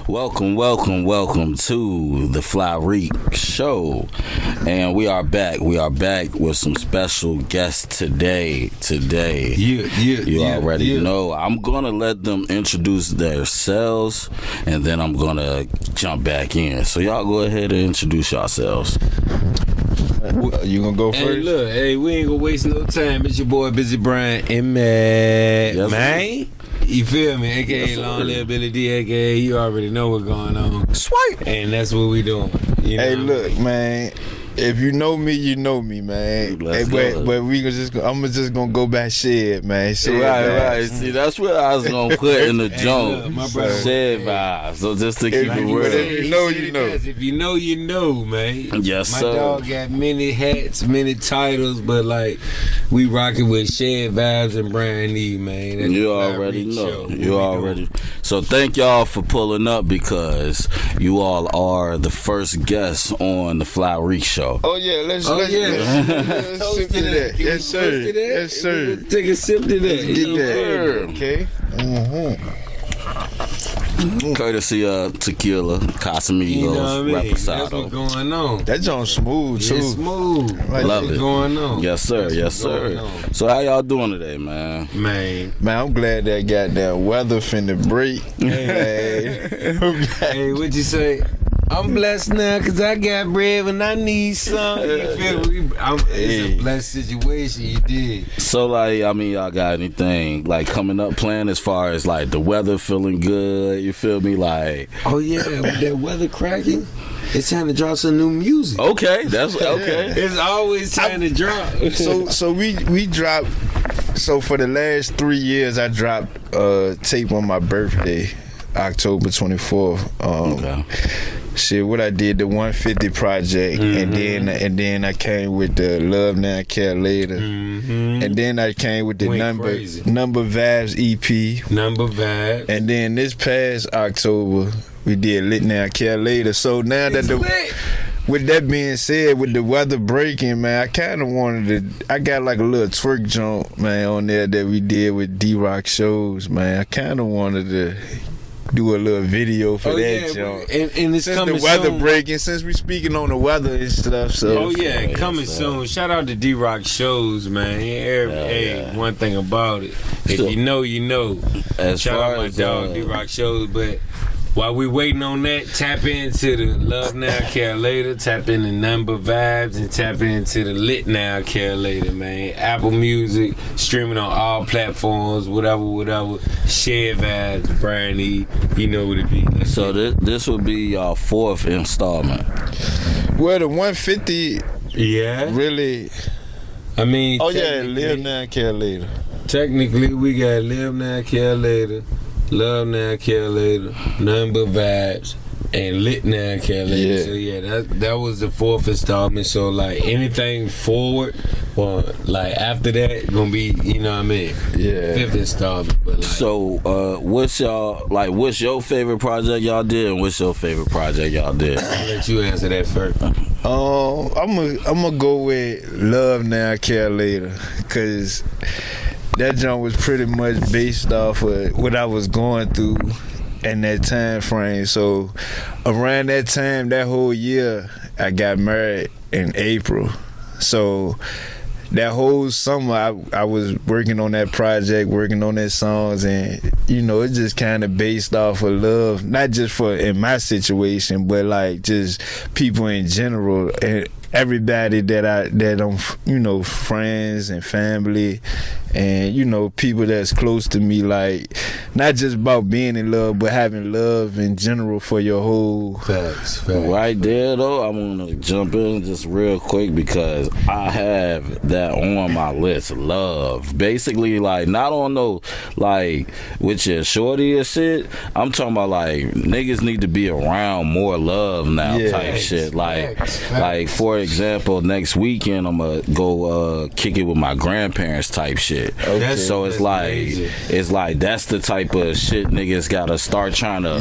Welcome to the FOREVUARY show, and we are back. We are back with some special guests today. You already know. I'm gonna let them introduce themselves, and then I'm gonna jump back in. So y'all go ahead and introduce yourselves. You gonna go first? Hey, look, we ain't gonna waste no time. It's your boy, Vibez Brian Emit, man. You feel me? AKA Long Live Billy D, AKA you already know what's going on. Swipe. And that's what we doing. Hey, look, man. If you know me, you know me, man. But we I'm just gonna go back shed, man. Right. See, that's what I was gonna put in the joint. Shed vibes. So just to keep it real. If you know, you know. If you know, you know, man. Yes, my sir. My dog got many hats, many titles, but like we rocking with Shed Vibes and Brian E, man. That's you already know. You already. So thank y'all for pulling up because you all are the first guests on the FOREVUARY show. Oh yeah, let's sip to that. Yes, sir. Take a sip to that. Get that. Okay. Courtesy of Tequila, Casamigos, you know what I mean? Reposado. That's what's going on. That joint's smooth too. It's smooth. Love it. Going on. Yes, sir. So how y'all doing today, man? Man, I'm glad that goddamn weather finna break. Hey, what'd you say? I'm blessed now because I got bread when I need some. You feel me? It's a blessed situation, you did. So, like, I mean, y'all got anything, like, coming up plan as far as, like, the weather feeling good? You feel me? Like... Oh, yeah, with that weather cracking, it's time to drop some new music. Okay, that's okay. It's always time to drop. So we dropped... So, for the last 3 years, I dropped tape on my birthday, October 24th. Okay. Shit, what I did, the 150 project, and then I came with the Love Now, Care Later, and then I came with the Number Vibes EP, Number Vibes, and then this past October we did Lit Now, Care Later. So now that with that being said, with the weather breaking, man, I kind of wanted to. I got like a little twerk joint, man, on there that we did with D-Rock shows, man. I kind of wanted to do a little video for that, joint. And it's since coming the weather soon. Breaking, since we speaking on the weather and stuff. So coming soon. Shout out to D-Rock shows, man. One thing about it, if you know, you know. Shout out my dog D-Rock shows, but while we waiting on that, tap into the Love Now, Care Later, tap into Number Vibes, and tap into the Lit Now, Care Later, man. Apple Music, streaming on all platforms, whatever. Shed Vibes, Brian E, you know what it be. So this would be your fourth installment. Well, the 150, really. I mean, Live Now, Care Later. Technically, we got Live Now, Care Later, Love Now, Care Later, Number Vibes, and Lit Now, Care Later. So that was the fourth installment. So like anything forward, or like after that, gonna be, you know what I mean? Yeah. Fifth installment. But like, so what's your favorite project y'all did, and what's your favorite project y'all did? I'll let you answer that first. I'm gonna go with Love Now, Care Later, cause that joint was pretty much based off of what I was going through in that time frame. So around that time, that whole year, I got married in April. So that whole summer, I was working on that project, working on that songs, and you know, it's just kind of based off of love, not just for in my situation, but like just people in general, and everybody that I'm, you know, friends and family, and you know, people that's close to me, like not just about being in love, but having love in general for your whole facts. Right there though, I want to jump in just real quick because I have that on my list. Love, basically, like not on no like with your shorty or shit. I'm talking about like niggas need to be around more love now, type shit. Like for example, next weekend I'm gonna go kick it with my grandparents type shit. Okay. So it's like that's the type of shit niggas gotta start trying to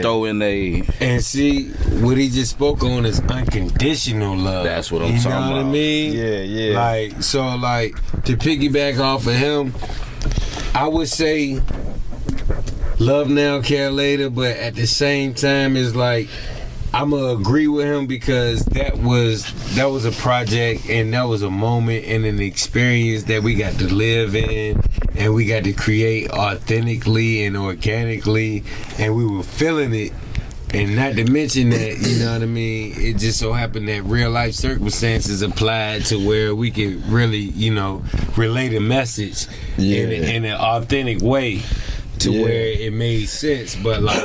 throw in they. And see, what he just spoke on is unconditional love. That's what I'm talking about. You know what I mean? Yeah. Like, so like to piggyback off of him, I would say love now, care later, but at the same time, it's like I'm gonna agree with him because that was a project and that was a moment and an experience that we got to live in and we got to create authentically and organically, and we were feeling it. And not to mention that, you know what I mean, it just so happened that real life circumstances applied to where we could really, you know, relay a message in an authentic way to where it made sense. But like,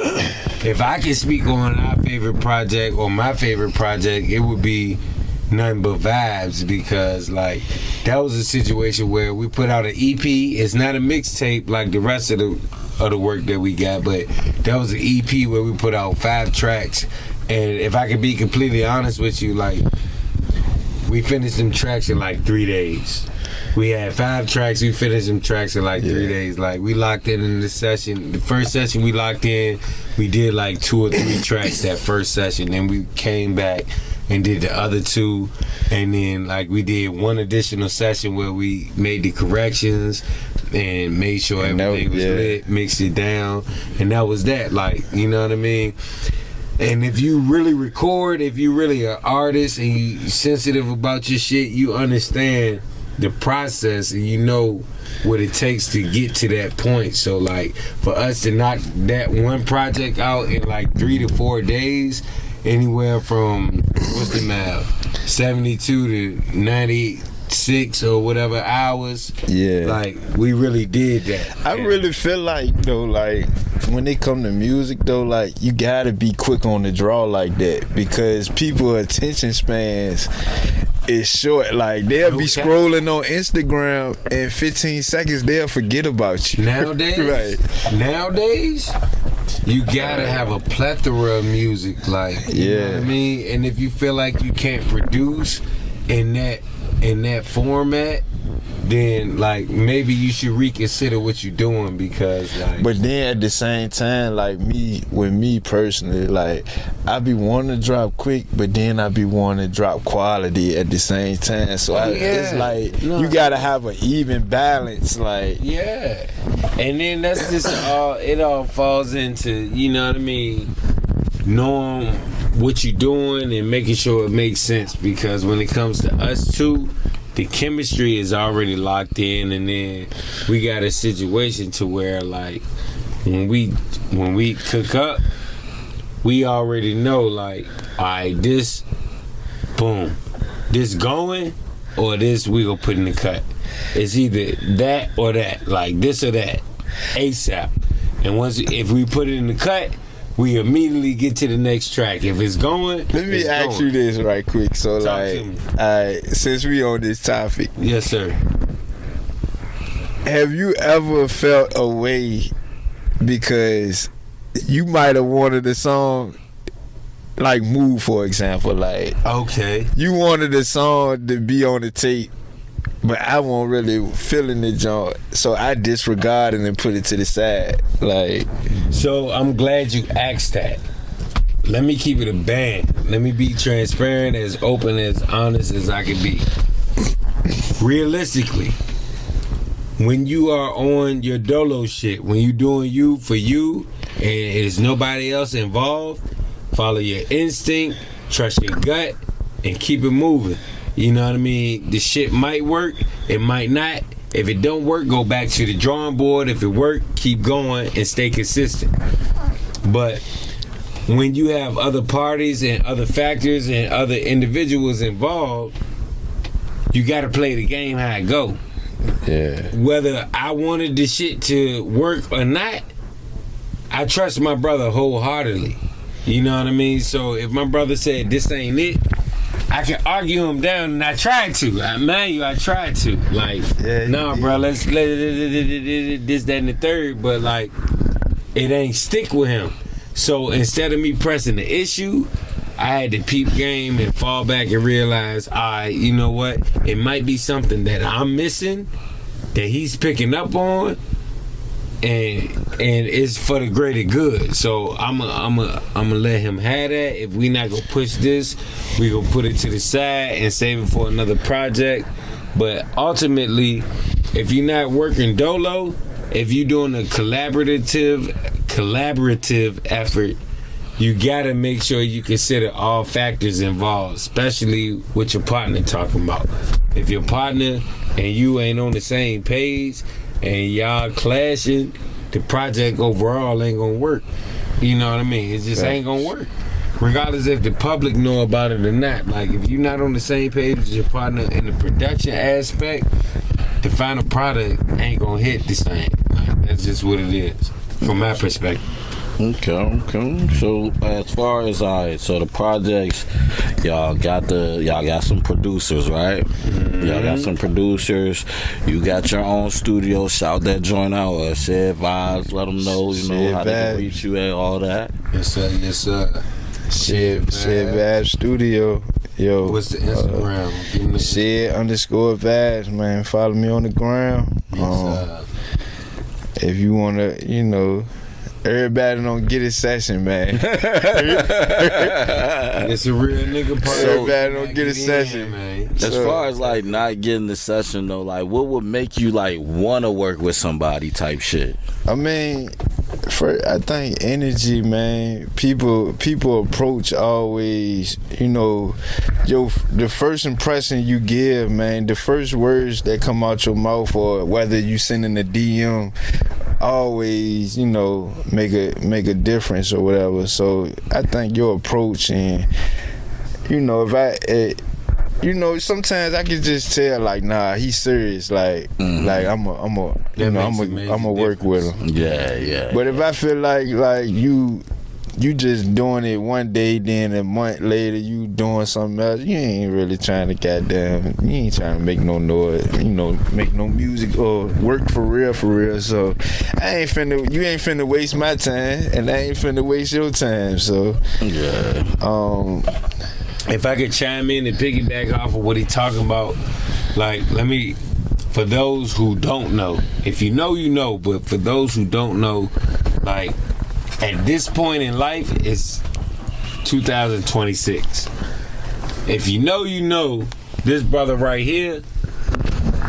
if I could speak on our favorite project or my favorite project, it would be Nothing But Vibes, because like that was a situation where we put out an EP. It's not a mixtape like the rest of the work that we got, but that was an EP where we put out 5 tracks. And if I could be completely honest with you, like we finished them tracks in like 3 days. We had 5 tracks, we finished them tracks in like 3 days. Like we locked in the session. The first session we locked in, we did like 2 or 3 tracks that first session. Then we came back and did the other 2, and then like we did 1 additional session where we made the corrections and made sure everything was lit, mixed it down, and that was that. Like, you know what I mean? And if you really record, if you really an artist and you sensitive about your shit, you understand the process and you know what it takes to get to that point. So like for us to knock that one project out in like 3 to 4 days, anywhere from 72 to 96 or whatever hours. Yeah, like we really did that. I really feel like though, like when it come to music though, like you gotta be quick on the draw like that, because people attention spans is short. Like they'll be scrolling on Instagram and 15 seconds they'll forget about you. Nowadays, right? Nowadays, you gotta have a plethora of music, like you know what I mean. And if you feel like you can't produce in that format, then like maybe you should reconsider what you're doing, because like. But then at the same time, like with me personally, like I be wanting to drop quick, but then I be wanting to drop quality at the same time. So it's like you gotta have an even balance, like and then that's just it all falls into, you know what I mean, knowing what you're doing and making sure it makes sense, because when it comes to us two, the chemistry is already locked in, and then we got a situation to where like when we cook up, we already know like, all right, this boom, this going, or this we gonna put in the cut. It's either that or that, like this or that, ASAP. And if we put it in the cut, we immediately get to the next track. If it's going, let me ask you this right quick. So like, since we on this topic, yes sir, have you ever felt a way because you might have wanted a song like Move, for example, like you wanted a song to be on the tape, but I wasn't really feeling the joint, so I disregarded and put it to the side. Like, so I'm glad you asked that. Let me keep it a band. Let me be transparent, as open, as honest as I can be. Realistically, when you are on your dolo shit, when you doing you for you, and there's nobody else involved, follow your instinct, trust your gut, and keep it moving. You know what I mean? The shit might work, it might not. If it don't work, go back to the drawing board. If it work, keep going and stay consistent. But when you have other parties and other factors and other individuals involved, you gotta play the game how it go. Yeah. Whether I wanted the shit to work or not, I trust my brother wholeheartely. You know what I mean? So if my brother said this ain't it, I can argue him down, and I tried to. I tried to. Like, nah, bro, let's this, that, and the third. But like, it ain't stick with him. So instead of me pressing the issue, I had to peep game and fall back and realize, all right, you know what? It might be something that I'm missing that he's picking up on, and it's for the greater good. So I'm a let him have that. If we not gonna push this, we gonna put it to the side and save it for another project. But ultimately, if you're not working dolo, if you're doing a collaborative collaborative effort, you gotta make sure you consider all factors involved, especially with your partner talking about. If your partner and you ain't on the same page and y'all clashing, the project overall ain't gonna work. You know what I mean? It just ain't gonna work. Regardless if the public know about it or not. Like, if you're not on the same page with your partner in the production aspect, the final product ain't gonna hit the same. Like, that's just what it is, from my perspective. Okay. So as far as so the projects, y'all got some producers, right? Mm-hmm. Y'all got some producers. You got your own studio. Shout that joint out. Share Vibes. Let them know, how they can reach you and all that. Yes, sir. Share Vibes Studio. Yo, what's the Instagram? Share_Vibes, man. Follow me on the ground. Yes, if you wanna, everybody don't get a session, man. It's a real nigga part. Everybody don't get a session, man. As far as like not getting the session though, like what would make you like want to work with somebody type shit? I mean, I think energy, man. People approach always, the first impression you give, man, the first words that come out your mouth, or whether you sending a DM, always, make a difference or whatever. So I think your approach, and sometimes I can just tell, like, nah, he's serious. Like, like I'm a work with him. Yeah. But if I feel like you just doing it one day, then a month later you doing something else, you ain't really trying to you ain't trying to make no noise, make no music or work for real. So you ain't finna waste my time, and I ain't finna waste your time. So if I could chime in and piggyback off of what he talking about, like, for those who don't know, if you know, but for those who don't know, like, at this point in life, it's 2026. If you know, this brother right here,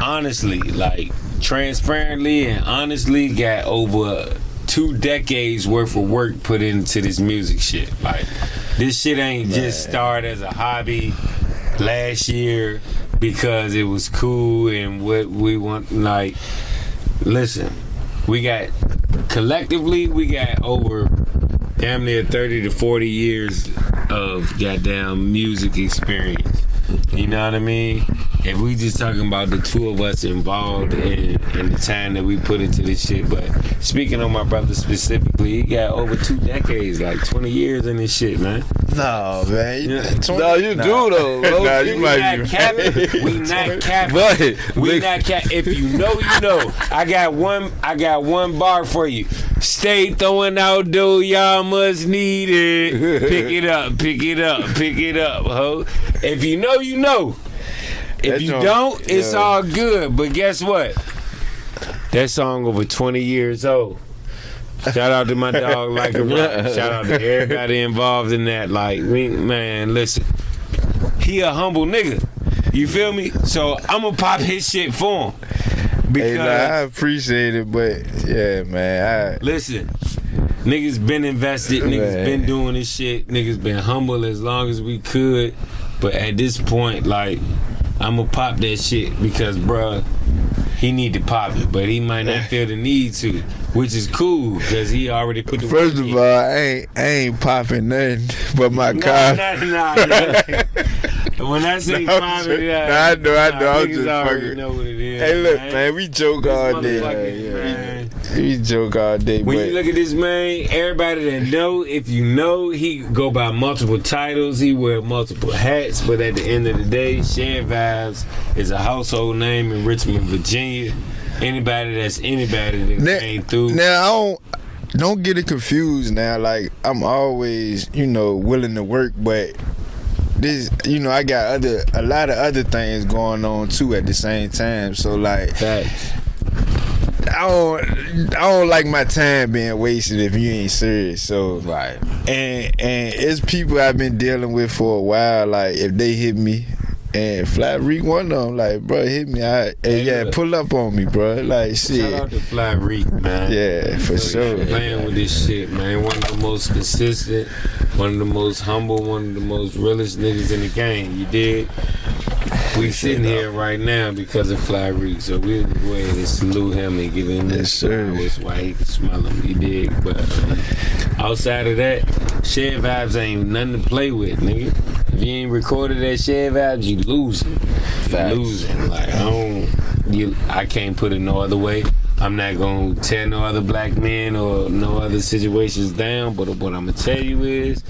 honestly, like, transparently and honestly, got over 2 decades worth of work put into this music shit. Like, this shit ain't just started as a hobby last year because it was cool and what we want. Like, listen, collectively we got over damn near 30 to 40 years of goddamn music experience. You know what I mean? If we just talking about the two of us involved in the time that we put into this shit, but speaking on my brother specifically, he got over 2 decades, like 20 years in this shit, man. No, man. No, you do though. Nah, you might be. We not capping. We not capping. If you know, you know. I got one bar for you. Stay throwing out dough, y'all must need it. Pick it up, ho. If you know, you know. If you don't, it's all good. But guess what? That song over 20 years old. Shout out to my dog, Like a Rock. Shout out to everybody involved in that. Like, man, listen. He a humble nigga. You feel me? So I'm gonna pop his shit for him. Because I appreciate it, but yeah, man. Listen, niggas been invested. Niggas been doing this shit. Niggas been humble as long as we could. But at this point, like, I'ma pop that shit because, bruh, he need to pop it, but he might not feel the need to, which is cool because he already put the First of all, I ain't popping nothing but my car. Nah. When I say popping, I know. I'm just fucking know what it is. Hey, look, man, we joke all day. Man. We joke all day. When you look at this man, everybody that know, if you know, he go by multiple titles, he wear multiple hats, but at the end of the day, Share Vibes is a household name in Richmond, Virginia. Anybody that came through. Now, don't get it confused now. Like, I'm always, willing to work, but this, I got a lot of other things going on too at the same time. So, like, facts. I don't like my time being wasted if you ain't serious. So right. And it's people I've been dealing with for a while. Like, if they hit me, And Fly Reek one of them, like, bro, hit me. Pull up on me, bro. Like, shit. Shout out to Fly Reek, man. Yeah, for sure. Playing with this shit, man. One of the most consistent, one of the most humble, one of the most realest niggas in the game. You dig? We sitting here right now because of Fly Reek, so we go ahead and salute him and give him this flowers while he can smell them. You dig? But outside of that, Shared Vibes ain't nothing to play with, nigga. If you ain't recorded that Shared Vibes, you losing. Losing. Like I can't put it no other way. I'm not gonna tear no other black men or no other situations down. But what I'm gonna tell you is,